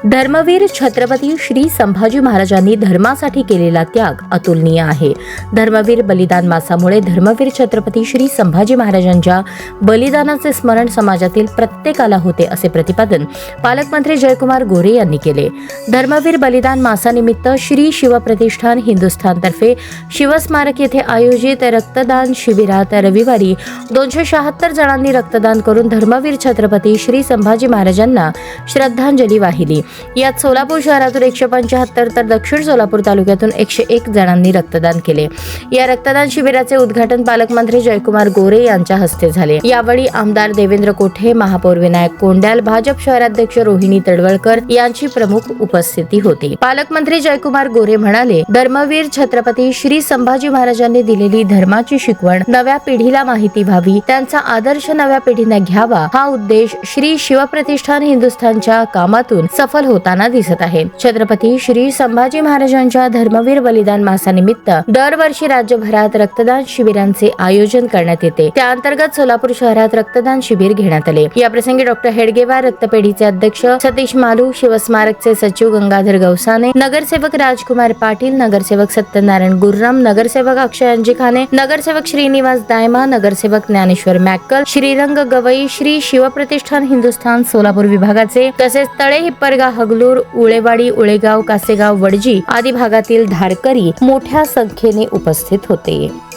धर्मवीर छत्रपती श्री संभाजी महाराजांनी धर्मासाठी केलेला त्याग अतुलनीय आहे. धर्मवीर बलिदान मासामुळे धर्मवीर छत्रपती श्री संभाजी महाराजांच्या बलिदानाचे स्मरण समाजातील प्रत्येकाला होते, असे प्रतिपादन पालकमंत्री जयकुमार गोरे यांनी केले. धर्मवीर बलिदान मासानिमित्त श्री शिवप्रतिष्ठान हिंदुस्थानतर्फे शिवस्मारक येथे आयोजित रक्तदान शिबिरात रविवारी 276 जणांनी रक्तदान करून धर्मवीर छत्रपती श्री संभाजी महाराजांना श्रद्धांजली वाहिली. यात सोलापूर शहरातून 175 तर दक्षिण सोलापूर तालुक्यातून 101 जणांनी रक्तदान केले. या रक्तदान शिबिराचे उद्घाटन पालकमंत्री जयकुमार गोरे यांच्या हस्ते झाले. यावेळी आमदार देवेंद्र कोठे, महापौर विनायक कोंड्याल, भाजप शहराध्यक्ष रोहिणी तडवळकर यांची प्रमुख उपस्थिती होती. पालकमंत्री जयकुमार गोरे म्हणाले, धर्मवीर छत्रपती श्री संभाजी महाराजांनी दिलेली धर्माची शिकवण नव्या पिढीला माहिती व्हावी, त्यांचा आदर्श नव्या पिढीने घ्यावा, हा उद्देश श्री शिवप्रतिष्ठान हिंदुस्थानच्या कामातून सफल होताना दिसत आहे. छत्रपती श्री संभाजी महाराजांच्या धर्मवीर बलिदान मासानिमित्त दरवर्षी राज्यभरात रक्तदान शिबिरांचे आयोजन करण्यात येते. त्या अंतर्गत सोलापूर शहरात रक्तदान शिबिर घेण्यात आले. या प्रसंगी डॉक्टर हेडगेवार, रक्तपेढीचे अध्यक्ष सतीश मालू, शिवस्मारकचे सचिव गंगाधर गवसाने, नगरसेवक राजकुमार पाटील, नगरसेवक सत्यनारायण गुर्रम, नगरसेवक अक्षय अंजिखाने, नगरसेवक श्रीनिवास दायमा, नगरसेवक ज्ञानेश्वर मॅक्कल, श्रीरंग गवई, श्री शिवप्रतिष्ठान हिंदुस्थान सोलापूर विभागाचे तसेच तळे, हिप्परगा, हगलूर, उळेवाडी, उळेगाव, कासेगाव, वडजी आदी भागातील धारकरी मोठ्या संख्येने उपस्थित होते.